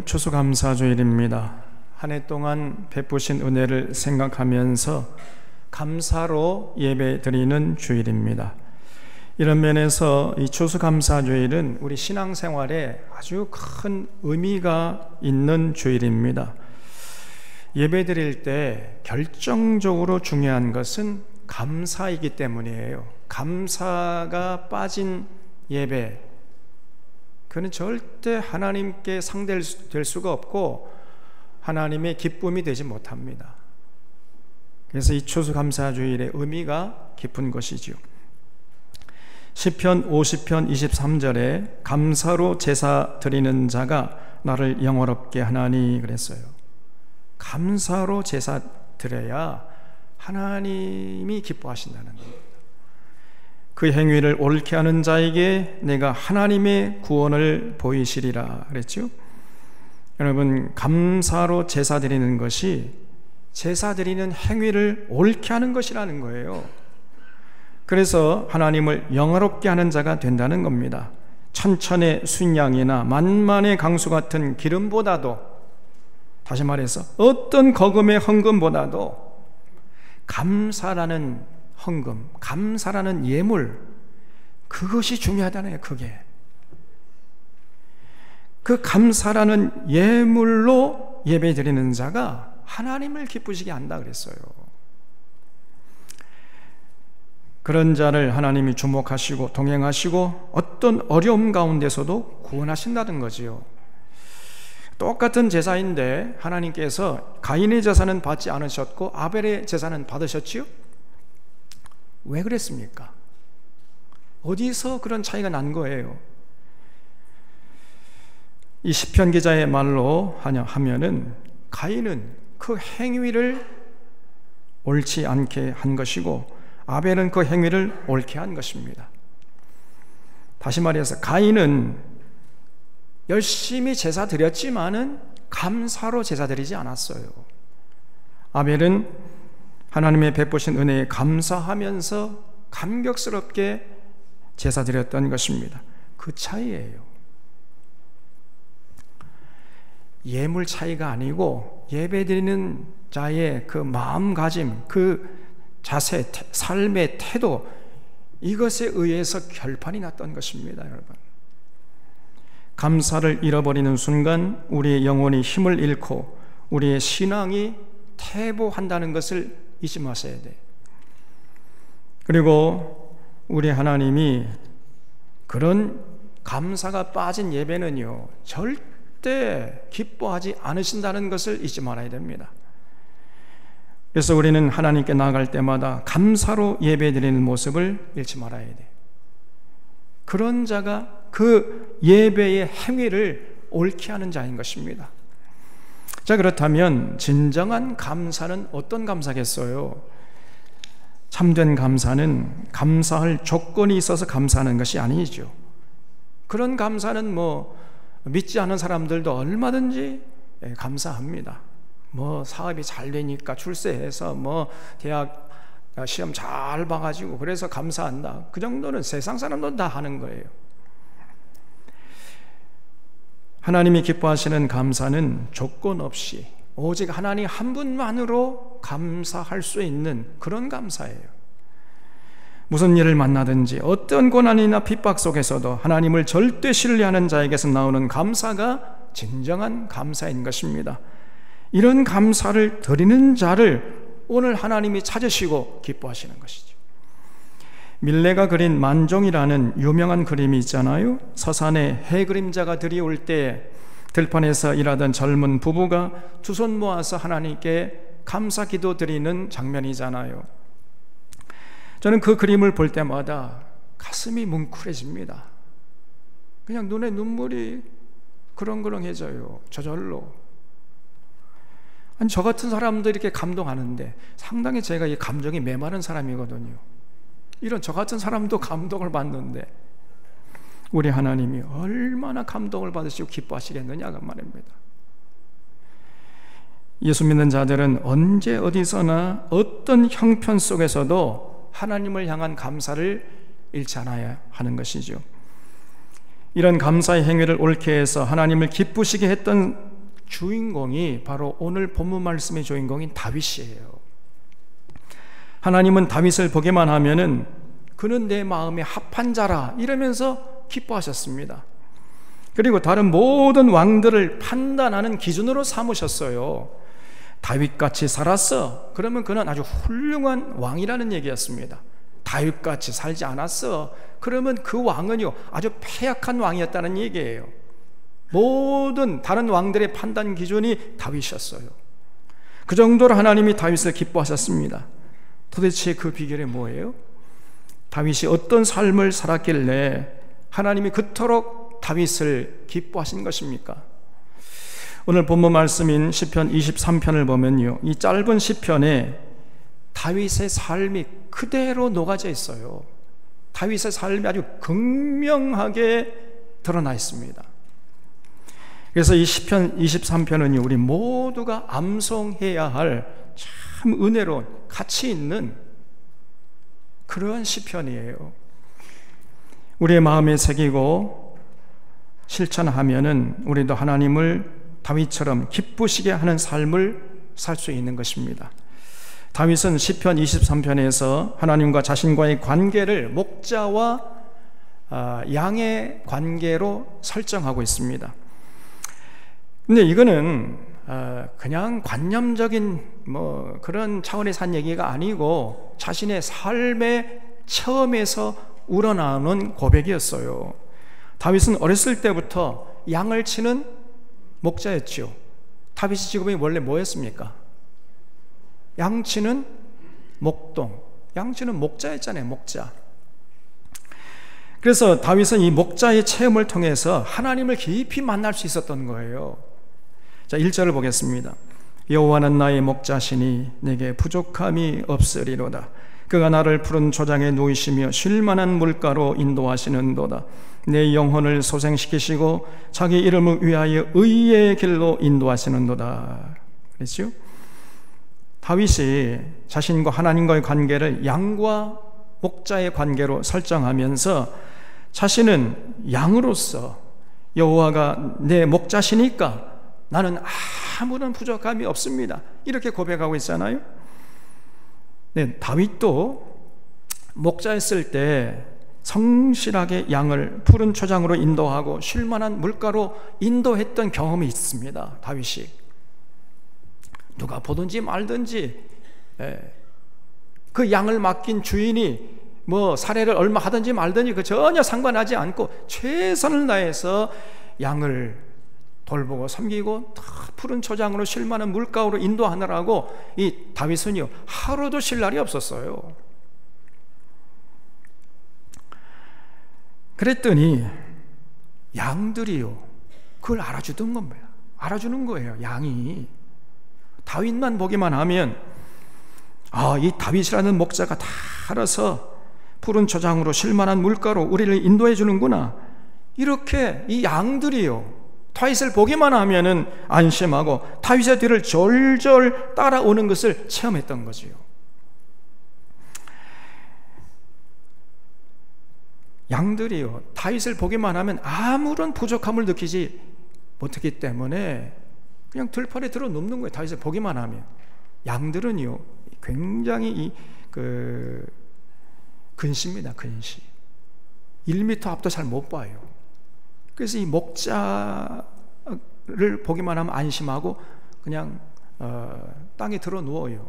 추수감사주일입니다. 한 해 동안 베푸신 은혜를 생각하면서 감사로 예배드리는 주일입니다. 이런 면에서 이 추수감사주일은 우리 신앙생활에 아주 큰 의미가 있는 주일입니다. 예배드릴 때 결정적으로 중요한 것은 감사이기 때문이에요. 감사가 빠진 예배, 그는 절대 하나님께 상대될 수가 없고 하나님의 기쁨이 되지 못합니다. 그래서 이 추수감사주일의 의미가 깊은 것이지요. 시편 50편 23절에 감사로 제사 드리는 자가 나를 영화롭게 하나니 그랬어요. 감사로 제사 드려야 하나님이 기뻐하신다는 겁니다. 그 행위를 옳게 하는 자에게 내가 하나님의 구원을 보이시리라 그랬죠. 여러분, 감사로 제사 드리는 것이 제사 드리는 행위를 옳게 하는 것이라는 거예요. 그래서 하나님을 영화롭게 하는 자가 된다는 겁니다. 천천의 순양이나 만만의 강수 같은 기름보다도, 다시 말해서 어떤 거금의 헌금보다도 감사라는 헌금, 감사라는 예물, 그것이 중요하다네요. 그게 그 감사라는 예물로 예배드리는 자가 하나님을 기쁘시게 한다 그랬어요. 그런 자를 하나님이 주목하시고 동행하시고 어떤 어려움 가운데서도 구원하신다는 거지요. 똑같은 제사인데 하나님께서 가인의 제사는 받지 않으셨고 아벨의 제사는 받으셨지요? 왜 그랬습니까? 어디서 그런 차이가 난 거예요? 이 시편 기자의 말로 하면은 가인은 그 행위를 옳지 않게 한 것이고 아벨은 그 행위를 옳게 한 것입니다. 다시 말해서 가인은 열심히 제사 드렸지만은 감사로 제사 드리지 않았어요. 아벨은 하나님의 베푸신 은혜에 감사하면서 감격스럽게 제사 드렸던 것입니다. 그 차이예요. 예물 차이가 아니고 예배드리는 자의 그 마음가짐, 그 자세, 삶의 태도, 이것에 의해서 결판이 났던 것입니다. 여러분, 감사를 잃어버리는 순간 우리의 영혼이 힘을 잃고 우리의 신앙이 퇴보한다는 것을 잊지 마셔야 돼요. 그리고 우리 하나님이 그런 감사가 빠진 예배는요 절대 기뻐하지 않으신다는 것을 잊지 말아야 됩니다. 그래서 우리는 하나님께 나아갈 때마다 감사로 예배드리는 모습을 잃지 말아야 돼요. 그런 자가 그 예배의 행위를 옳게 하는 자인 것입니다. 자, 그렇다면 진정한 감사는 어떤 감사겠어요? 참된 감사는 감사할 조건이 있어서 감사하는 것이 아니죠. 그런 감사는 믿지 않은 사람들도 얼마든지 감사합니다. 사업이 잘 되니까 출세해서 대학 시험 잘 봐가지고 그래서 감사한다. 그 정도는 세상 사람도 다 하는 거예요. 하나님이 기뻐하시는 감사는 조건 없이 오직 하나님 한 분만으로 감사할 수 있는 그런 감사예요. 무슨 일을 만나든지 어떤 고난이나 핍박 속에서도 하나님을 절대 신뢰하는 자에게서 나오는 감사가 진정한 감사인 것입니다. 이런 감사를 드리는 자를 오늘 하나님이 찾으시고 기뻐하시는 것이죠. 밀레가 그린 만종이라는 유명한 그림이 있잖아요. 서산에 해 그림자가 들이올 때 들판에서 일하던 젊은 부부가 두 손 모아서 하나님께 감사 기도 드리는 장면이잖아요. 저는 그 그림을 볼 때마다 가슴이 뭉클해집니다. 그냥 눈에 눈물이 그렁그렁해져요. 저절로. 아니, 저 같은 사람도 이렇게 감동하는데 상당히 제가 이 감정이 메마른 사람이거든요. 이런 저 같은 사람도 감동을 받는데 우리 하나님이 얼마나 감동을 받으시고 기뻐하시겠느냐가 말입니다. 예수 믿는 자들은 언제 어디서나 어떤 형편 속에서도 하나님을 향한 감사를 잃지 않아야 하는 것이죠. 이런 감사의 행위를 옳게 해서 하나님을 기쁘시게 했던 주인공이 바로 오늘 본문 말씀의 주인공인 다윗이에요. 하나님은 다윗을 보기만 하면은 그는 내 마음에 합한 자라 이러면서 기뻐하셨습니다. 그리고 다른 모든 왕들을 판단하는 기준으로 삼으셨어요. 다윗같이 살았어, 그러면 그는 아주 훌륭한 왕이라는 얘기였습니다. 다윗같이 살지 않았어, 그러면 그 왕은요 아주 패약한 왕이었다는 얘기예요. 모든 다른 왕들의 판단 기준이 다윗이었어요. 그 정도로 하나님이 다윗을 기뻐하셨습니다. 도대체 그 비결이 뭐예요? 다윗이 어떤 삶을 살았길래 하나님이 그토록 다윗을 기뻐하신 것입니까? 오늘 본문 말씀인 시편 23편을 보면요, 이 짧은 시편에 다윗의 삶이 그대로 녹아져 있어요. 다윗의 삶이 아주 극명하게 드러나 있습니다. 그래서 이 시편 23편은 우리 모두가 암송해야 할 참 은혜로운 가치 있는 그런 시편이에요. 우리의 마음에 새기고 실천하면은 우리도 하나님을 다윗처럼 기쁘시게 하는 삶을 살 수 있는 것입니다. 다윗은 시편 23편에서 하나님과 자신과의 관계를 목자와 양의 관계로 설정하고 있습니다. 근데 이거는 그냥 관념적인 그런 차원에서 한 얘기가 아니고 자신의 삶의 처음에서 우러나오는 고백이었어요. 다윗은 어렸을 때부터 양을 치는 목자였죠. 다윗의 직업이 원래 뭐였습니까? 양치는 목동, 양치는 목자였잖아요. 목자. 그래서 다윗은 이 목자의 체험을 통해서 하나님을 깊이 만날 수 있었던 거예요. 자, 1절을 보겠습니다. 여호와는 나의 목자시니 내게 부족함이 없으리로다. 그가 나를 푸른 초장에 누이시며 쉴만한 물가로 인도하시는도다. 내 영혼을 소생시키시고 자기 이름을 위하여 의의 길로 인도하시는도다. 그랬죠? 다윗이 자신과 하나님과의 관계를 양과 목자의 관계로 설정하면서 자신은 양으로서 여호와가 내 목자시니까 나는 아무런 부족함이 없습니다, 이렇게 고백하고 있잖아요. 네, 다윗도 목자였을 때 성실하게 양을 푸른 초장으로 인도하고 쉴만한 물가로 인도했던 경험이 있습니다. 다윗이 누가 보든지 말든지 그 양을 맡긴 주인이 사례를 얼마 하든지 말든지 그 전혀 상관하지 않고 최선을 다해서 양을 돌보고 섬기고 푸른 초장으로 쉴만한 물가로 인도하느라고 이 다윗은요 하루도 쉴 날이 없었어요. 그랬더니 양들이요 그걸 알아주는 거예요. 양이 다윗만 보기만 하면 이 다윗이라는 목자가 다 알아서 푸른 초장으로 쉴만한 물가로 우리를 인도해 주는구나, 이렇게 이 양들이요 다윗을 보기만 하면은 안심하고 다윗의 뒤를 졸졸 따라오는 것을 체험했던 거지요. 양들이요 다윗을 보기만 하면 아무런 부족함을 느끼지 못했기 때문에 그냥 들판에 들어 눕는 거예요. 다윗을 보기만 하면. 양들은요 굉장히 근시입니다. 근시. 1m 앞도 잘 못 봐요. 그래서 이 목자를 보기만 하면 안심하고 그냥 땅에 들어 누워요.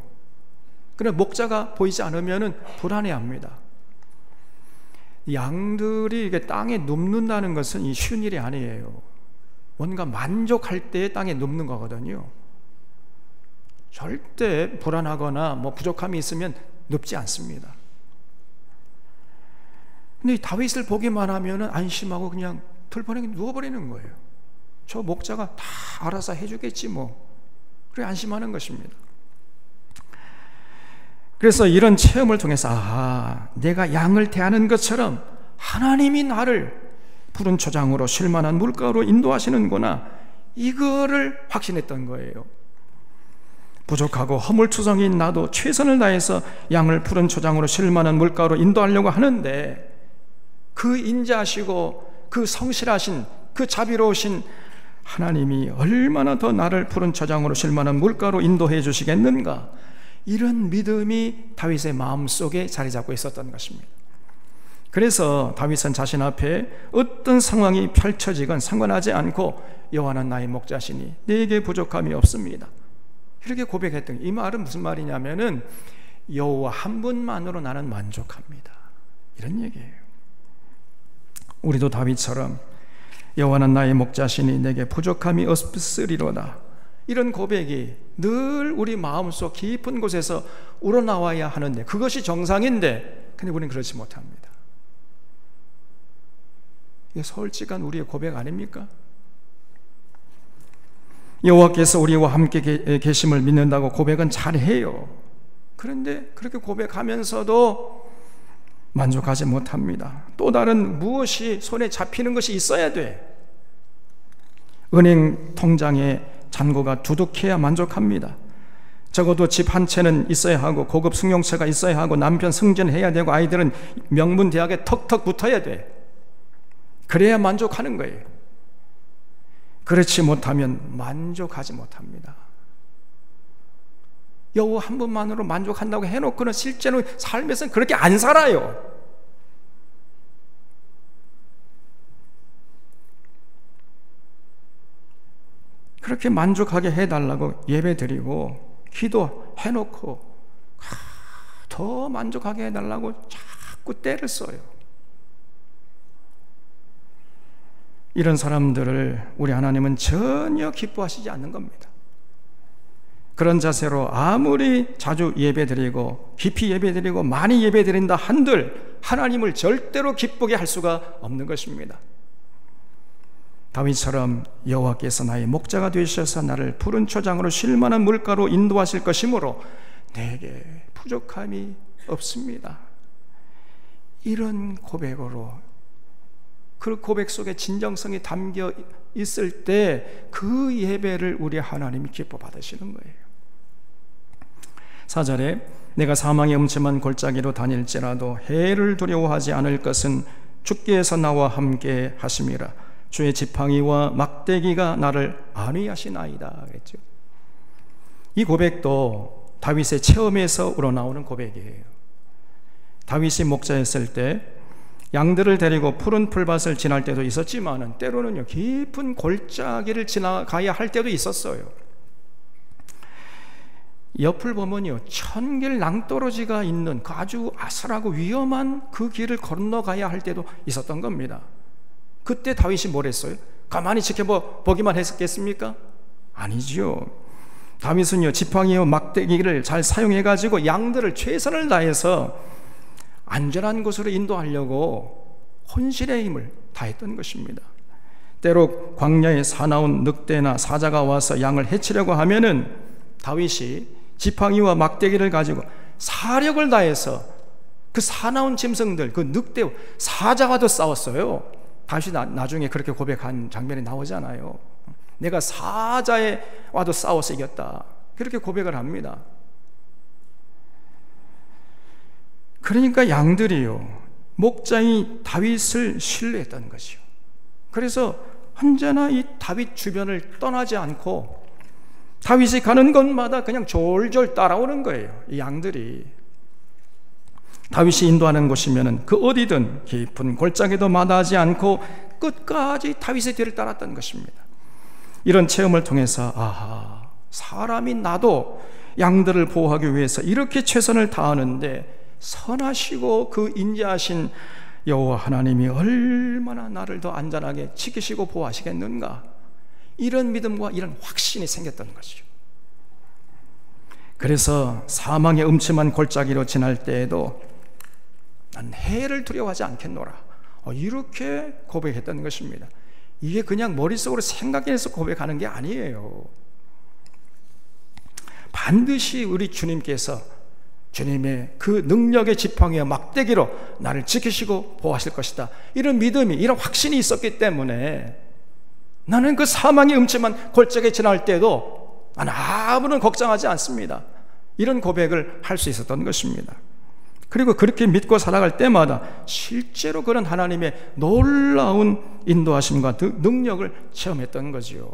그런데 목자가 보이지 않으면 불안해합니다. 양들이 이게 땅에 눕는다는 것은 쉬운 일이 아니에요. 뭔가 만족할 때 땅에 눕는 거거든요. 절대 불안하거나 부족함이 있으면 눕지 않습니다. 근데 다윗을 보기만 하면 안심하고 그냥 들판에 누워버리는 거예요. 저 목자가 다 알아서 해주겠지 그래 안심하는 것입니다. 그래서 이런 체험을 통해서 내가 양을 대하는 것처럼 하나님이 나를 푸른 초장으로 쉴만한 물가로 인도하시는구나, 이거를 확신했던 거예요. 부족하고 허물투성이인 나도 최선을 다해서 양을 푸른 초장으로 쉴만한 물가로 인도하려고 하는데 그 인자하시고 그 성실하신, 그 자비로우신 하나님이 얼마나 더 나를 푸른 초장으로 쉴 만한 물가로 인도해 주시겠는가, 이런 믿음이 다윗의 마음속에 자리 잡고 있었던 것입니다. 그래서 다윗은 자신 앞에 어떤 상황이 펼쳐지건 상관하지 않고 여호와는 나의 목자시니 내게 부족함이 없습니다, 이렇게 고백했던, 이 말은 무슨 말이냐면은 여호와 한 분만으로 나는 만족합니다, 이런 얘기예요. 우리도 다윗처럼 여호와는 나의 목자시니 내게 부족함이 없으리로다, 이런 고백이 늘 우리 마음속 깊은 곳에서 우러나와야 하는데, 그것이 정상인데 근데 우리는 그렇지 못합니다. 이게 솔직한 우리의 고백 아닙니까? 여호와께서 우리와 함께 계심을 믿는다고 고백은 잘해요. 그런데 그렇게 고백하면서도 만족하지 못합니다. 또 다른 무엇이 손에 잡히는 것이 있어야 돼. 은행 통장에 잔고가 두둑해야 만족합니다. 적어도 집 한 채는 있어야 하고 고급 승용차가 있어야 하고 남편 승진해야 되고 아이들은 명문 대학에 턱턱 붙어야 돼. 그래야 만족하는 거예요. 그렇지 못하면 만족하지 못합니다. 여호와 한 분만으로 만족한다고 해놓고는 실제로 삶에서는 그렇게 안 살아요. 그렇게 만족하게 해달라고 예배드리고 기도해놓고 더 만족하게 해달라고 자꾸 때를 써요. 이런 사람들을 우리 하나님은 전혀 기뻐하시지 않는 겁니다. 그런 자세로 아무리 자주 예배드리고 깊이 예배드리고 많이 예배드린다 한들 하나님을 절대로 기쁘게 할 수가 없는 것입니다. 다윗처럼 여호와께서 나의 목자가 되셔서 나를 푸른 초장으로 쉴 만한 물가로 인도하실 것이므로 내게 부족함이 없습니다, 이런 고백으로, 그 고백 속에 진정성이 담겨 있을 때 그 예배를 우리 하나님이 기뻐 받으시는 거예요. 4절에 내가 사망의 음침한 골짜기로 다닐지라도 해를 두려워하지 않을 것은 주께서 나와 함께 하심이라. 주의 지팡이와 막대기가 나를 안위하시나이다 그랬죠. 이 고백도 다윗의 체험에서 우러나오는 고백이에요. 다윗이 목자였을 때 양들을 데리고 푸른 풀밭을 지날 때도 있었지만 때로는요 깊은 골짜기를 지나가야 할 때도 있었어요. 옆을 보면요 천길 낭떠러지가 있는 그 아주 아슬하고 위험한 그 길을 건너가야 할 때도 있었던 겁니다. 그때 다윗이 뭘 했어요? 가만히 지켜보기만 했겠습니까? 아니지요. 다윗은요 지팡이와 막대기를 잘 사용해가지고 양들을 최선을 다해서 안전한 곳으로 인도하려고 혼신의 힘을 다했던 것입니다. 때로 광야에 사나운 늑대나 사자가 와서 양을 해치려고 하면은 다윗이 지팡이와 막대기를 가지고 사력을 다해서 그 사나운 짐승들, 그 늑대, 사자와도 싸웠어요. 다윗이 나중에 그렇게 고백한 장면이 나오잖아요. 내가 사자와도 싸워서 이겼다, 그렇게 고백을 합니다. 그러니까 양들이요 목자인 다윗을 신뢰했던 것이요. 그래서 언제나 이 다윗 주변을 떠나지 않고 다윗이 가는 곳마다 그냥 졸졸 따라오는 거예요. 이 양들이. 다윗이 인도하는 곳이면 그 어디든 깊은 골짜기도 마다하지 않고 끝까지 다윗의 뒤를 따랐던 것입니다. 이런 체험을 통해서 아하, 사람이 나도 양들을 보호하기 위해서 이렇게 최선을 다하는데 선하시고 그 인자하신 여호와 하나님이 얼마나 나를 더 안전하게 지키시고 보호하시겠는가, 이런 믿음과 이런 확신이 생겼던 것이죠. 그래서 사망의 음침한 골짜기로 지날 때에도 난 해를 두려워하지 않겠노라, 이렇게 고백했던 것입니다. 이게 그냥 머릿속으로 생각해서 고백하는 게 아니에요. 반드시 우리 주님께서 주님의 그 능력의 지팡이와 막대기로 나를 지키시고 보호하실 것이다, 이런 믿음이, 이런 확신이 있었기 때문에 나는 그 사망의 음침한 골짜기에 지날 때도 나는 아무런 걱정하지 않습니다, 이런 고백을 할 수 있었던 것입니다. 그리고 그렇게 믿고 살아갈 때마다 실제로 그런 하나님의 놀라운 인도하심과 능력을 체험했던 거지요.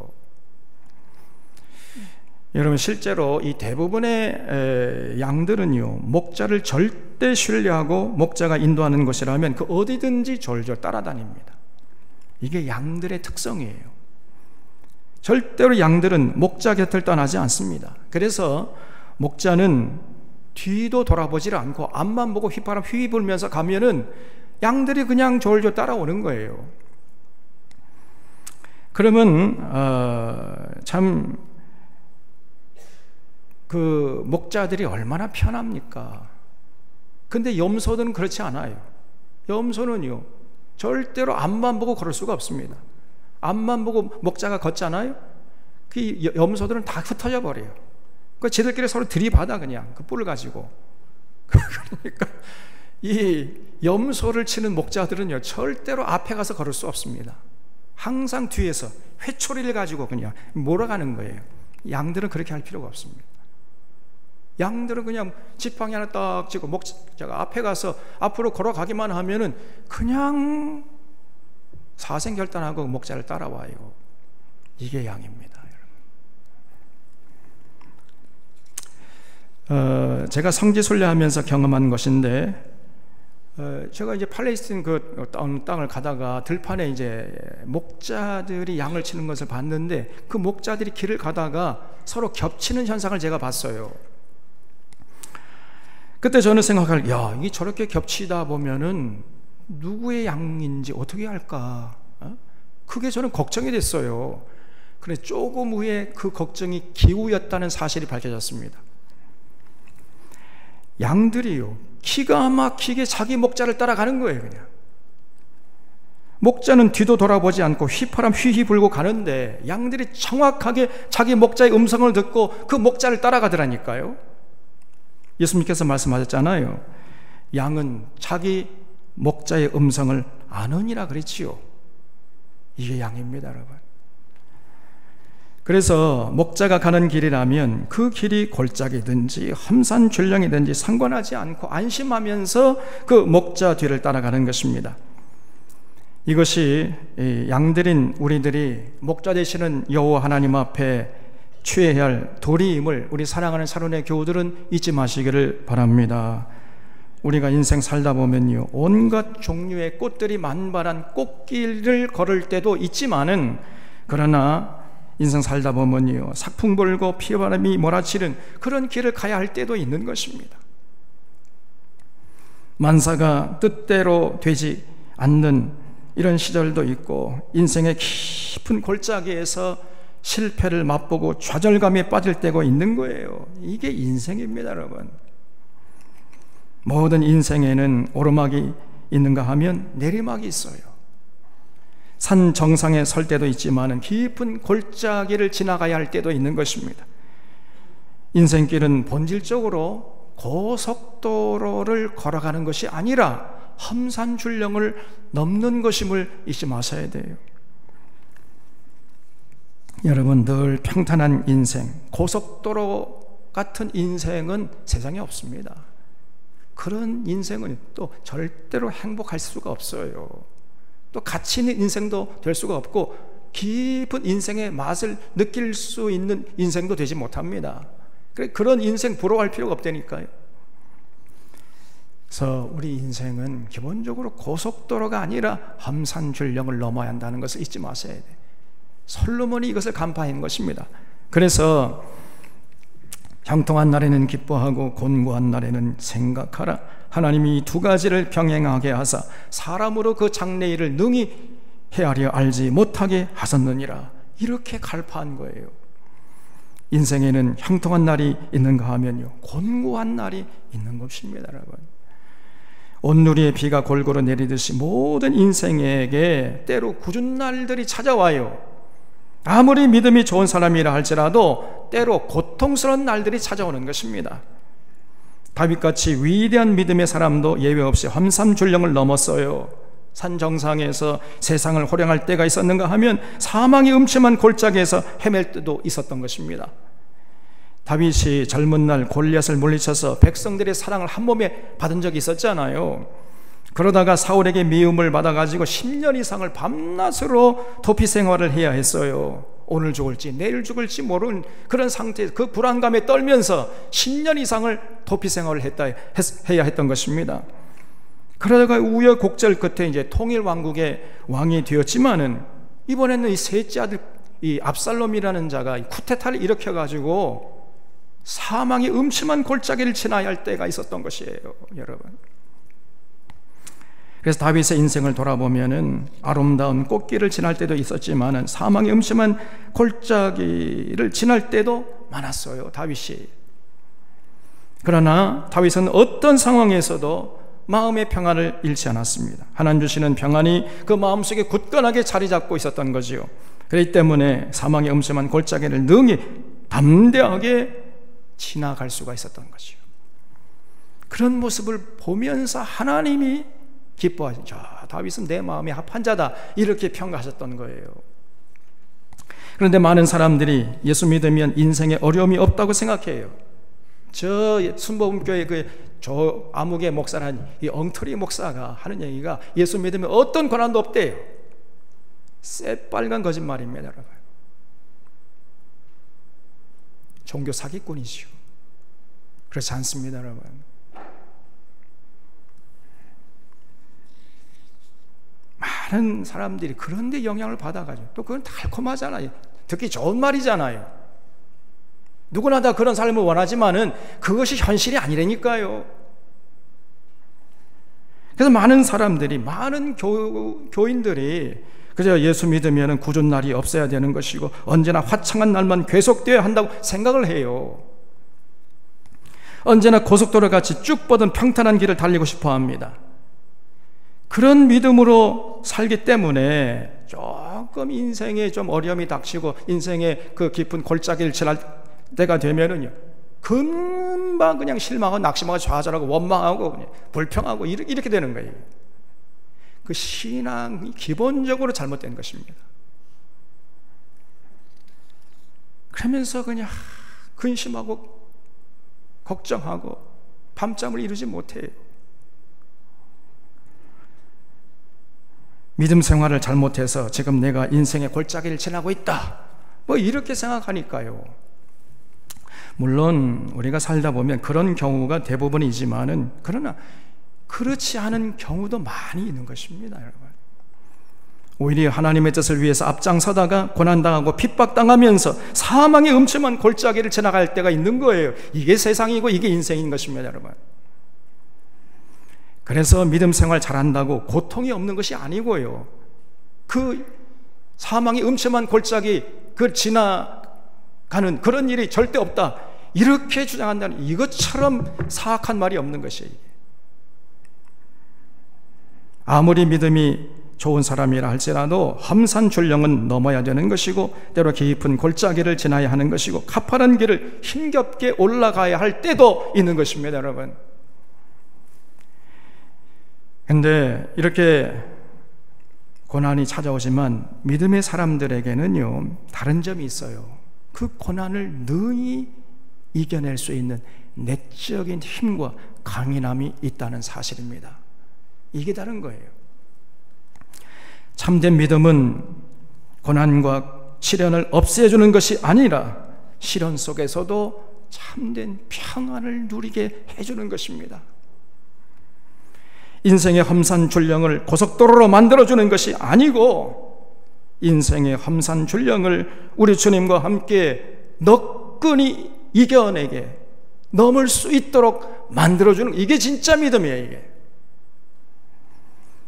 여러분, 실제로 이 대부분의 양들은요, 목자를 절대 신뢰하고 목자가 인도하는 것이라면 그 어디든지 졸졸 따라다닙니다. 이게 양들의 특성이에요. 절대로 양들은 목자 곁을 떠나지 않습니다. 그래서 목자는 뒤도 돌아보질 않고 앞만 보고 휘파람 휘 불면서 가면은 양들이 그냥 졸졸 따라오는 거예요. 그러면 참 그 목자들이 얼마나 편합니까? 근데 염소들은 그렇지 않아요. 염소는요, 절대로 앞만 보고 걸을 수가 없습니다. 앞만 보고 목자가 걷잖아요. 그 염소들은 다 흩어져 버려요. 그 지들끼리 서로 들이받아, 그냥 그 뿔을 가지고. 그러니까 이 염소를 치는 목자들은요, 절대로 앞에 가서 걸을 수 없습니다. 항상 뒤에서 회초리를 가지고 그냥 몰아가는 거예요. 양들은 그렇게 할 필요가 없습니다. 양들은 그냥 지팡이 하나 딱 쥐고 목자가 앞에 가서 앞으로 걸어가기만 하면은 그냥 사생결단하고 목자를 따라와요. 이게 양입니다, 여러분. 제가 성지 순례하면서 경험한 것인데, 제가 이제 팔레스틴 그 땅을 가다가 들판에 이제 목자들이 양을 치는 것을 봤는데, 그 목자들이 길을 가다가 서로 겹치는 현상을 제가 봤어요. 그때 저는 생각할, 야, 이게 저렇게 겹치다 보면은 누구의 양인지 어떻게 할까? 그게 저는 걱정이 됐어요. 그런데 조금 후에 그 걱정이 기우였다는 사실이 밝혀졌습니다. 양들이요, 기가 막히게 자기 목자를 따라가는 거예요. 그냥 목자는 뒤도 돌아보지 않고 휘파람 휘휘 불고 가는데 양들이 정확하게 자기 목자의 음성을 듣고 그 목자를 따라가더라니까요. 예수님께서 말씀하셨잖아요. 양은 자기 목자의 음성을 아느니라 그랬지요. 이게 양입니다, 여러분. 그래서 목자가 가는 길이라면 그 길이 골짜기든지 험산줄령이든지 상관하지 않고 안심하면서 그 목자 뒤를 따라가는 것입니다. 이것이 양들인 우리들이 목자 되시는 여호와 하나님 앞에 취해야 할 도리임을 우리 사랑하는 사론의 교우들은 잊지 마시기를 바랍니다. 우리가 인생 살다 보면요, 온갖 종류의 꽃들이 만발한 꽃길을 걸을 때도 있지만은, 그러나 인생 살다 보면요, 사풍 불고 피바람이 몰아치는 그런 길을 가야 할 때도 있는 것입니다. 만사가 뜻대로 되지 않는 이런 시절도 있고, 인생의 깊은 골짜기에서 실패를 맛보고 좌절감에 빠질 때가 있는 거예요. 이게 인생입니다, 여러분. 모든 인생에는 오르막이 있는가 하면 내리막이 있어요. 산 정상에 설 때도 있지만 깊은 골짜기를 지나가야 할 때도 있는 것입니다. 인생길은 본질적으로 고속도로를 걸어가는 것이 아니라 험산줄령을 넘는 것임을 잊지 마셔야 돼요. 여러분, 늘 평탄한 인생, 고속도로 같은 인생은 세상에 없습니다. 그런 인생은 또 절대로 행복할 수가 없어요. 또 가치 있는 인생도 될 수가 없고, 깊은 인생의 맛을 느낄 수 있는 인생도 되지 못합니다. 그런 인생 부러워할 필요가 없다니까요. 그래서 우리 인생은 기본적으로 고속도로가 아니라 험산줄령을 넘어야 한다는 것을 잊지 마셔야 돼요. 솔로몬이 이것을 간파한 것입니다. 그래서 형통한 날에는 기뻐하고 곤고한 날에는 생각하라. 하나님이 이 두 가지를 병행하게 하사 사람으로 그 장래일을 능히 헤아려 알지 못하게 하셨느니라. 이렇게 간파한 거예요. 인생에는 형통한 날이 있는가 하면요, 곤고한 날이 있는 것입니다, 여러분. 온누리의 비가 골고루 내리듯이 모든 인생에게 때로 굳은 날들이 찾아와요. 아무리 믿음이 좋은 사람이라 할지라도 때로 고통스러운 날들이 찾아오는 것입니다. 다윗같이 위대한 믿음의 사람도 예외 없이 험산줄령을 넘었어요. 산 정상에서 세상을 호령할 때가 있었는가 하면 사망의 음침한 골짜기에서 헤맬 때도 있었던 것입니다. 다윗이 젊은 날 골리앗을 물리쳐서 백성들의 사랑을 한 몸에 받은 적이 있었잖아요. 그러다가 사울에게 미움을 받아가지고 10년 이상을 밤낮으로 도피 생활을 해야 했어요. 오늘 죽을지 내일 죽을지 모르는 그런 상태에서 그 불안감에 떨면서 10년 이상을 도피 생활을 해야 했던 것입니다. 그러다가 우여곡절 끝에 이제 통일 왕국의 왕이 되었지만은 이번에는 이 셋째 아들 이 압살롬이라는 자가 쿠데타를 일으켜가지고 사망의 음침한 골짜기를 지나야 할 때가 있었던 것이에요, 여러분. 그래서 다윗의 인생을 돌아보면은 아름다운 꽃길을 지날 때도 있었지만은 사망의 음침한 골짜기를 지날 때도 많았어요, 다윗이. 그러나 다윗은 어떤 상황에서도 마음의 평안을 잃지 않았습니다. 하나님 주시는 평안이 그 마음속에 굳건하게 자리 잡고 있었던 거지요. 그렇기 때문에 사망의 음침한 골짜기를 능히 담대하게 지나갈 수가 있었던 거지요. 그런 모습을 보면서 하나님이 기뻐하시죠. 다윗은 내 마음에 합한 자다, 이렇게 평가하셨던 거예요. 그런데 많은 사람들이 예수 믿으면 인생에 어려움이 없다고 생각해요. 저 순복음교회 저 암흑의 목사라는 이 엉터리 목사가 하는 얘기가 예수 믿으면 어떤 고난도 없대요. 새빨간 거짓말입니다, 여러분. 종교 사기꾼이죠. 그렇지 않습니다, 여러분. 많은 사람들이 그런데 영향을 받아가지고, 또 그건 달콤하잖아요. 듣기 좋은 말이잖아요. 누구나 다 그런 삶을 원하지만은 그것이 현실이 아니라니까요. 그래서 많은 사람들이, 많은 교인들이 그저 예수 믿으면 굳은 날이 없어야 되는 것이고 언제나 화창한 날만 계속되어야 한다고 생각을 해요. 언제나 고속도로 같이 쭉 뻗은 평탄한 길을 달리고 싶어 합니다. 그런 믿음으로 살기 때문에 조금 인생에 좀 어려움이 닥치고 인생의 그 깊은 골짜기를 지날 때가 되면은요, 금방 그냥 실망하고 낙심하고 좌절하고 원망하고 그냥 불평하고 이렇게 되는 거예요. 그 신앙이 기본적으로 잘못된 것입니다. 그러면서 그냥 근심하고 걱정하고 밤잠을 이루지 못해요. 믿음 생활을 잘못해서 지금 내가 인생의 골짜기를 지나고 있다, 뭐 이렇게 생각하니까요. 물론 우리가 살다 보면 그런 경우가 대부분이지만은, 그러나 그렇지 않은 경우도 많이 있는 것입니다, 여러분. 오히려 하나님의 뜻을 위해서 앞장서다가 고난당하고 핍박당하면서 사망의 음침한 골짜기를 지나갈 때가 있는 거예요. 이게 세상이고 이게 인생인 것입니다, 여러분. 그래서 믿음 생활 잘한다고 고통이 없는 것이 아니고요, 그 사망의 음침한 골짜기 그 지나가는 그런 일이 절대 없다, 이렇게 주장한다는 이것처럼 사악한 말이 없는 것이에요. 아무리 믿음이 좋은 사람이라 할지라도 험산줄령은 넘어야 되는 것이고, 때로 깊은 골짜기를 지나야 하는 것이고, 가파른 길을 힘겹게 올라가야 할 때도 있는 것입니다, 여러분. 근데 이렇게 고난이 찾아오지만 믿음의 사람들에게는요, 다른 점이 있어요. 그 고난을 능히 이겨낼 수 있는 내적인 힘과 강인함이 있다는 사실입니다. 이게 다른 거예요. 참된 믿음은 고난과 시련을 없애주는 것이 아니라 시련 속에서도 참된 평안을 누리게 해주는 것입니다. 인생의 험산줄령을 고속도로로 만들어주는 것이 아니고, 인생의 험산줄령을 우리 주님과 함께 너끈히 이겨내게, 넘을 수 있도록 만들어주는, 이게 진짜 믿음이에요, 이게.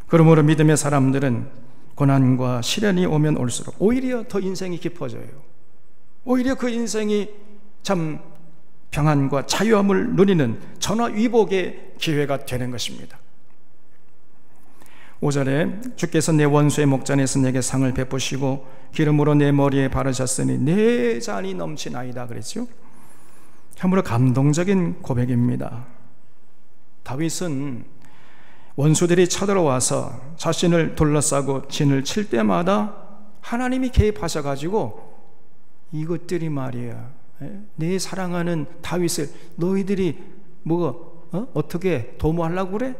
그러므로 믿음의 사람들은 고난과 시련이 오면 올수록 오히려 더 인생이 깊어져요. 오히려 그 인생이 참 평안과 자유함을 누리는 전화위복의 기회가 되는 것입니다. 5절에 주께서 내 원수의 목전에서 내게 상을 베푸시고 기름으로 내 머리에 바르셨으니 내 잔이 넘치나이다 그랬죠. 참으로 감동적인 고백입니다. 다윗은 원수들이 쳐들어와서 자신을 둘러싸고 진을 칠 때마다 하나님이 개입하셔가지고 이것들이 말이야 내 사랑하는 다윗을 너희들이 어떻게 도모하려고 그래?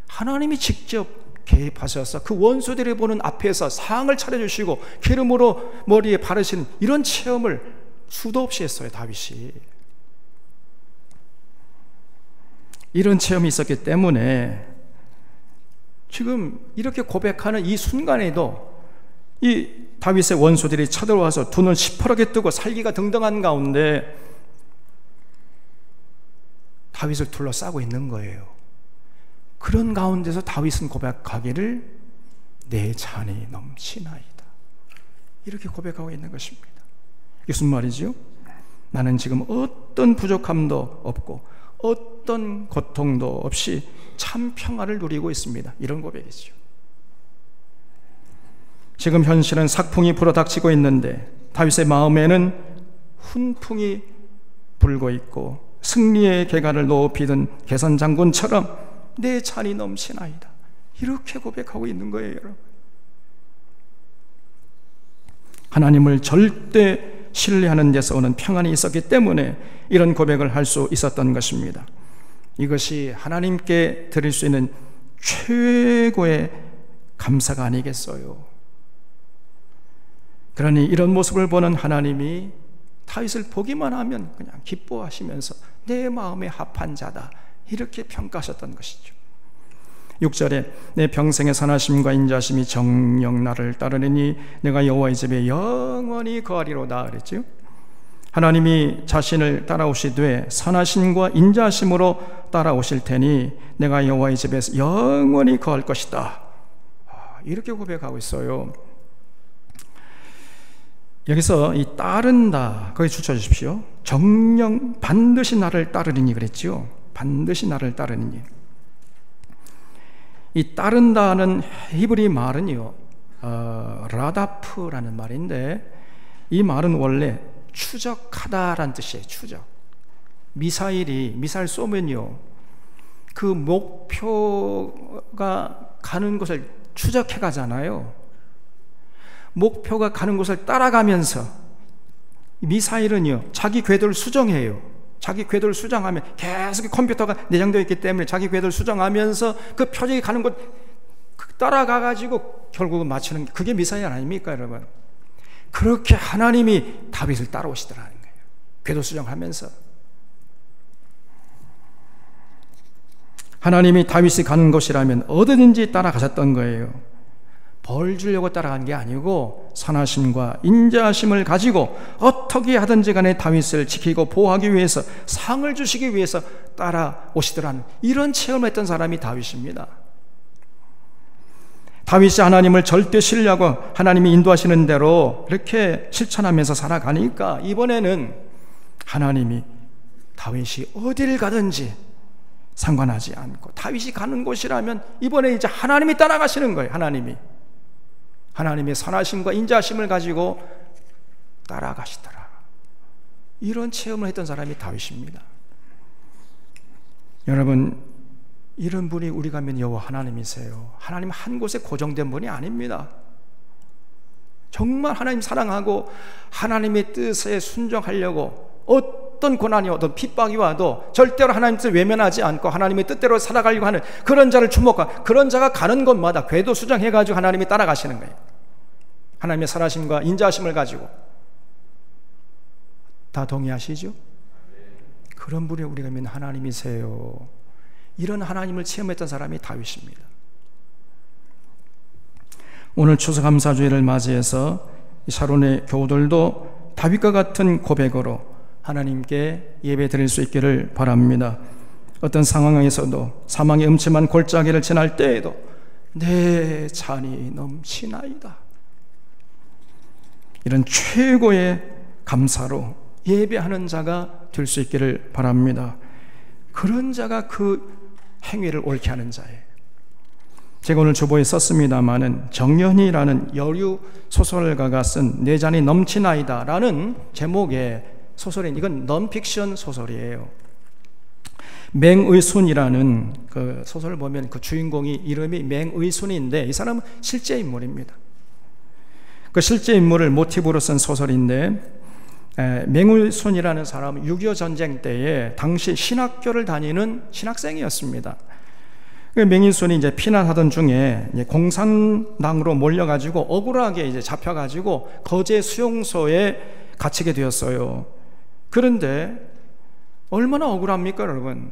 하나님이 직접 개입하셔서 그 원수들이 보는 앞에서 상을 차려주시고 기름으로 머리에 바르시는 이런 체험을 수도 없이 했어요, 다윗이. 이런 체험이 있었기 때문에 지금 이렇게 고백하는 이 순간에도 이 다윗의 원수들이 쳐들어와서 두 눈 시퍼렇게 뜨고 살기가 등등한 가운데 다윗을 둘러싸고 있는 거예요. 그런 가운데서 다윗은 고백하기를 내 잔이 넘치나이다, 이렇게 고백하고 있는 것입니다. 이게 무슨 말이지요? 나는 지금 어떤 부족함도 없고 어떤 고통도 없이 참 평화를 누리고 있습니다, 이런 고백이죠. 지금 현실은 삭풍이 불어닥치고 있는데 다윗의 마음에는 훈풍이 불고 있고 승리의 개가를 높이던 개선장군처럼 내 잔이 넘치나이다, 이렇게 고백하고 있는 거예요, 여러분. 하나님을 절대 신뢰하는 데서 오는 평안이 있었기 때문에 이런 고백을 할 수 있었던 것입니다. 이것이 하나님께 드릴 수 있는 최고의 감사가 아니겠어요? 그러니 이런 모습을 보는 하나님이 다윗을 보기만 하면 그냥 기뻐하시면서 내 마음에 합한 자다, 이렇게 평가하셨던 것이죠. 6절에 내 평생의 선하심과 인자심이 정녕 나를 따르느니 내가 여호와의 집에 영원히 거하리로다 그랬죠. 하나님이 자신을 따라오시되 선하심과 인자심으로 따라오실 테니 내가 여호와의 집에서 영원히 거할 것이다, 이렇게 고백하고 있어요. 여기서 이 따른다, 거기 주쳐 주십시오. 정녕 반드시 나를 따르리니 그랬죠. 반드시 나를 따르리니. 이 따른다는 히브리 말은요, 라다프라는 말인데 이 말은 원래 추적하다라는 뜻이에요. 추적. 미사일 쏘면요, 그 목표가 가는 곳을 추적해 가잖아요. 목표가 가는 곳을 따라가면서 미사일은요, 자기 궤도를 수정해요. 자기 궤도를 수정하면 계속 컴퓨터가 내장되어 있기 때문에 자기 궤도를 수정하면서 그 표적이 가는 곳 따라가가지고 결국은 맞추는 게, 그게 미사일 아닙니까, 여러분? 그렇게 하나님이 다윗을 따라오시더라는 거예요. 궤도 수정하면서. 하나님이 다윗이 가는 곳이라면 어디든지 따라가셨던 거예요. 벌 주려고 따라간 게 아니고 선하심과 인자심을 가지고 어떻게 하든지 간에 다윗을 지키고 보호하기 위해서, 상을 주시기 위해서 따라오시더라는 이런 체험을 했던 사람이 다윗입니다. 다윗이 하나님을 절대 신뢰하고 하나님이 인도하시는 대로 이렇게 실천하면서 살아가니까 이번에는 하나님이 다윗이 어디를 가든지 상관하지 않고 다윗이 가는 곳이라면 이번에 이제 하나님이 따라가시는 거예요. 하나님의 선하심과 인자심을 가지고 따라가시더라. 이런 체험을 했던 사람이 다윗입니다. 여러분, 이런 분이 우리가 믿는 여호와 하나님이세요. 하나님 한 곳에 고정된 분이 아닙니다. 정말 하나님 사랑하고 하나님의 뜻에 순종하려고 어떤 고난이 와도 핍박이 와도 절대로 하나님 뜻을 외면하지 않고 하나님의 뜻대로 살아가려고 하는 그런 자를 주목하고, 그런 자가 가는 곳마다 궤도 수정해가지고 하나님이 따라가시는 거예요. 하나님의 선하심과 인자하심을 가지고. 다 동의하시죠? 그런 분이 우리가 믿는 하나님이세요. 이런 하나님을 체험했던 사람이 다윗입니다. 오늘 추수감사주일을 맞이해서 샤론의 교우들도 다윗과 같은 고백으로 하나님께 예배 드릴 수 있기를 바랍니다. 어떤 상황에서도 사망의 음침한 골짜기를 지날 때에도 내 잔이 넘치나이다, 이런 최고의 감사로 예배하는 자가 될 수 있기를 바랍니다. 그런 자가 그 행위를 옳게 하는 자예요. 제가 오늘 주보에 썼습니다마는 정연희라는 여류 소설가가 쓴 내 잔이 넘치나이다 라는 제목의 소설인, 이건 넌픽션 소설이에요. 맹의순이라는 그 소설을 보면 그 주인공이 이름이 맹의순인데 이 사람은 실제 인물입니다. 그 실제 인물을 모티브로 쓴 소설인데 맹일손이라는 사람은 6.25 전쟁 때에 당시 신학교를 다니는 신학생이었습니다. 맹일손이 이제 피난하던 중에 이제 공산당으로 몰려가지고 억울하게 이제 잡혀가지고 거제 수용소에 갇히게 되었어요. 그런데 얼마나 억울합니까, 여러분?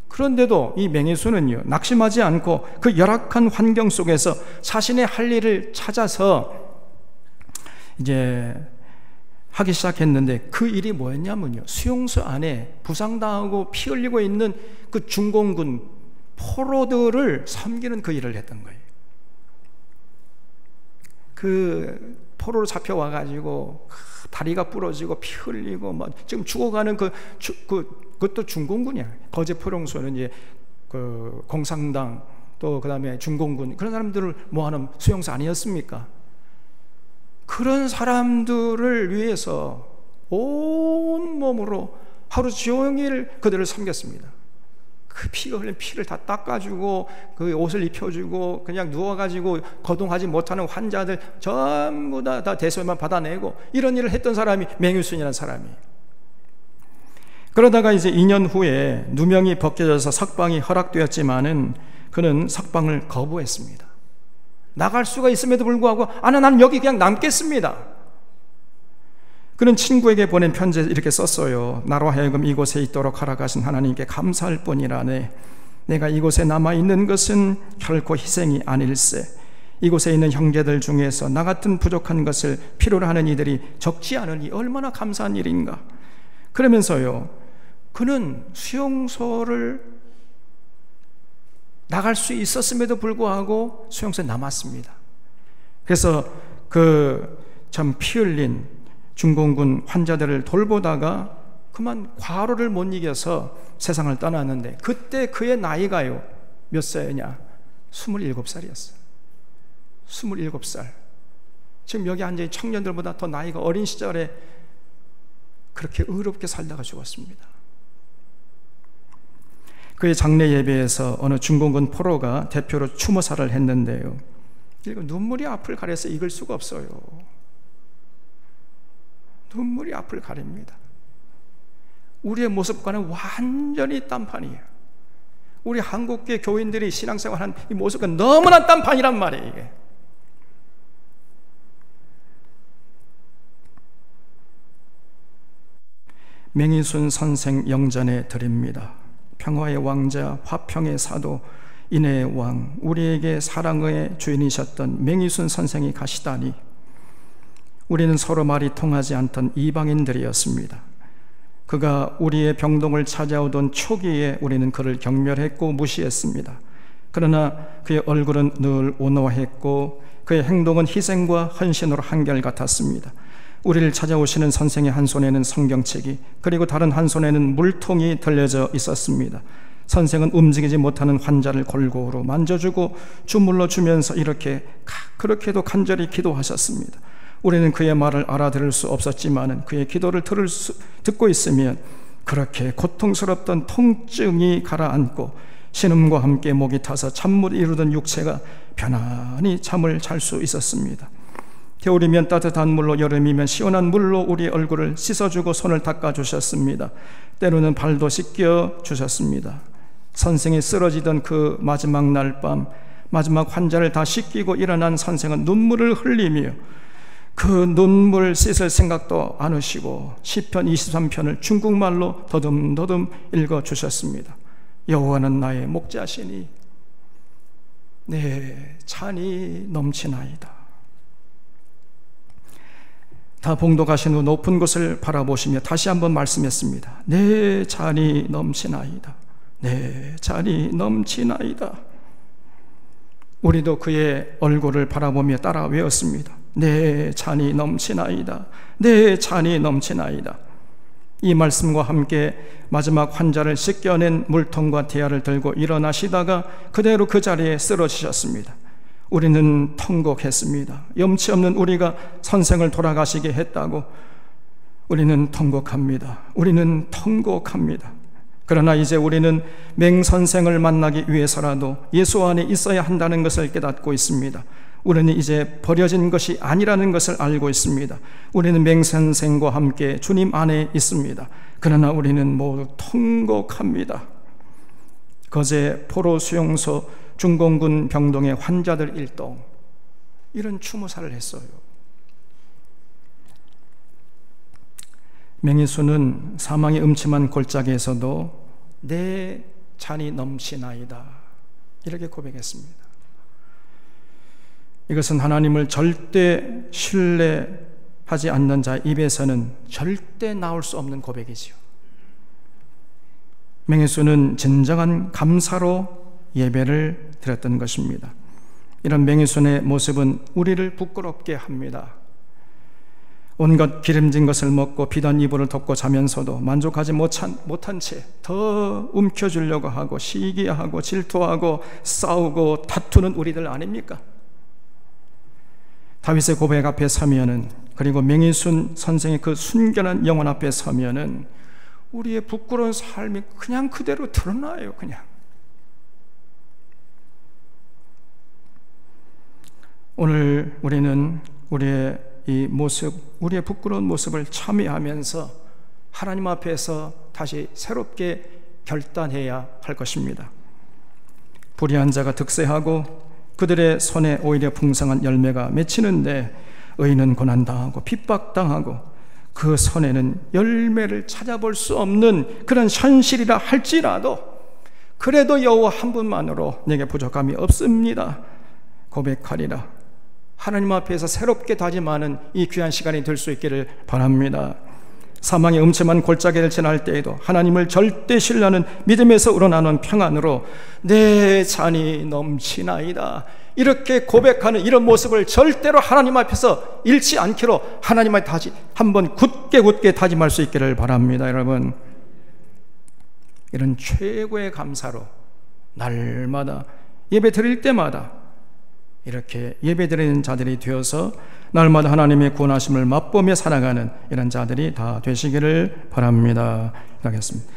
그런데도 이 맹일손은요, 낙심하지 않고 그 열악한 환경 속에서 자신의 할 일을 찾아서 이제 하기 시작했는데, 그 일이 뭐였냐면요, 수용소 안에 부상당하고 피 흘리고 있는 그 중공군 포로들을 섬기는 그 일을 했던 거예요. 그 포로로 잡혀와가지고 다리가 부러지고 피 흘리고 뭐 지금 죽어가는 그것도 중공군이야. 거제 포용소는 이제 그 공산당 또 그다음에 중공군 그런 사람들을 모아놓은 수용소 아니었습니까? 그런 사람들을 위해서 온 몸으로 하루 종일 그들을 섬겼습니다. 그 피가 흘린 피를 다 닦아주고 그 옷을 입혀주고 그냥 누워가지고 거동하지 못하는 환자들 전부 다 대소만 받아내고 이런 일을 했던 사람이 맹일손이라는 사람이에요. 그러다가 이제 2년 후에 누명이 벗겨져서 석방이 허락되었지만은 그는 석방을 거부했습니다. 나갈 수가 있음에도 불구하고 나는 여기 그냥 남겠습니다. 그는 친구에게 보낸 편지에 이렇게 썼어요. 나로 하여금 이곳에 있도록 허락하신 하나님께 감사할 뿐이라네. 내가 이곳에 남아있는 것은 결코 희생이 아닐세. 이곳에 있는 형제들 중에서 나 같은 부족한 것을 필요로 하는 이들이 적지 않으니 얼마나 감사한 일인가. 그러면서요, 그는 수용소를 나갈 수 있었음에도 불구하고 수용소에 남았습니다. 그래서 그 참 피 흘린 중공군 환자들을 돌보다가 그만 과로를 못 이겨서 세상을 떠났는데, 그때 그의 나이가요 몇 살이냐? 27살이었어요. 27살. 지금 여기 앉아있는 청년들보다 더 나이가 어린 시절에 그렇게 의롭게 살다가 죽었습니다. 그의 장례 예배에서 어느 중공군 포로가 대표로 추모사를 했는데요, 눈물이 앞을 가려서 읽을 수가 없어요. 눈물이 앞을 가립니다. 우리의 모습과는 완전히 딴판이에요. 우리 한국계 교인들이 신앙생활한 이 모습과 너무나 딴판이란 말이에요. 이게 맹일손 선생 영전에 드립니다. 평화의 왕자, 화평의 사도, 인애의 왕, 우리에게 사랑의 주인이셨던 맹일손 선생이 가시다니 우리는 서로 말이 통하지 않던 이방인들이었습니다. 그가 우리의 병동을 찾아오던 초기에 우리는 그를 경멸했고 무시했습니다. 그러나 그의 얼굴은 늘 온화했고 그의 행동은 희생과 헌신으로 한결같았습니다. 우리를 찾아오시는 선생의 한 손에는 성경책이, 그리고 다른 한 손에는 물통이 들려져 있었습니다. 선생은 움직이지 못하는 환자를 골고루 만져주고 주물러 주면서 그렇게도 간절히 기도하셨습니다. 우리는 그의 말을 알아들을 수 없었지만 그의 기도를 듣고 있으면 그렇게 고통스럽던 통증이 가라앉고 신음과 함께 목이 타서 잠못 이루던 육체가 편안히 잠을 잘 수 있었습니다. 겨울이면 따뜻한 물로, 여름이면 시원한 물로 우리 얼굴을 씻어주고 손을 닦아주셨습니다. 때로는 발도 씻겨주셨습니다. 선생이 쓰러지던 그 마지막 날 밤, 마지막 환자를 다 씻기고 일어난 선생은 눈물을 흘리며 그 눈물 씻을 생각도 않으시고 시편 23편을 중국말로 더듬더듬 읽어주셨습니다. 여호와는 나의 목자시니 내 잔이 넘치나이다. 다 봉독하신 후 높은 곳을 바라보시며 다시 한번 말씀했습니다. 내 잔이 넘치나이다. 내 잔이 넘치나이다. 우리도 그의 얼굴을 바라보며 따라 외웠습니다. 내 잔이 넘치나이다. 내 잔이 넘치나이다. 이 말씀과 함께 마지막 환자를 씻겨낸 물통과 대야를 들고 일어나시다가 그대로 그 자리에 쓰러지셨습니다. 우리는 통곡했습니다. 염치 없는 우리가 선생을 돌아가시게 했다고 우리는 통곡합니다. 우리는 통곡합니다. 그러나 이제 우리는 맹선생을 만나기 위해서라도 예수 안에 있어야 한다는 것을 깨닫고 있습니다. 우리는 이제 버려진 것이 아니라는 것을 알고 있습니다. 우리는 맹선생과 함께 주님 안에 있습니다. 그러나 우리는 모두 통곡합니다. 거제 포로 수용소 중공군 병동의 환자들 일동, 이런 추모사를 했어요. 맹희수는 사망의 음침한 골짜기에서도 내 잔이 넘치나이다, 이렇게 고백했습니다. 이것은 하나님을 절대 신뢰하지 않는 자 입에서는 절대 나올 수 없는 고백이지요. 맹희수는 진정한 감사로 예배를 드렸던 것입니다. 이런 맹희순의 모습은 우리를 부끄럽게 합니다. 온갖 기름진 것을 먹고 비단 이불을 덮고 자면서도 만족하지 못한 채 더 움켜쥐려고 하고 시기하고 질투하고 싸우고 다투는 우리들 아닙니까? 다윗의 고백 앞에 서면은, 그리고 맹희순 선생의 그 순결한 영혼 앞에 서면은 우리의 부끄러운 삶이 그냥 그대로 드러나요. 그냥 오늘 우리는 우리의 이 모습, 우리의 부끄러운 모습을 참여하면서 하나님 앞에서 다시 새롭게 결단해야 할 것입니다. 불의한 자가 득세하고 그들의 손에 오히려 풍성한 열매가 맺히는데 의인은 고난당하고 핍박당하고 그 손에는 열매를 찾아볼 수 없는 그런 현실이라 할지라도 그래도 여호와 한 분만으로 내게 부족함이 없습니다 고백하리라. 하나님 앞에서 새롭게 다짐하는 이 귀한 시간이 될 수 있기를 바랍니다. 사망의 음침한 골짜기를 지날 때에도 하나님을 절대 신뢰하는 믿음에서 우러나는 평안으로 내 잔이 넘치나이다, 이렇게 고백하는 이런 모습을 절대로 하나님 앞에서 잃지 않기로 하나님의 다시 한번 굳게 다짐할 수 있기를 바랍니다. 여러분, 이런 최고의 감사로 날마다 예배 드릴 때마다 이렇게 예배드리는 자들이 되어서 날마다 하나님의 구원하심을 맛보며 살아가는 이런 자들이 다 되시기를 바랍니다. 기도하겠습니다.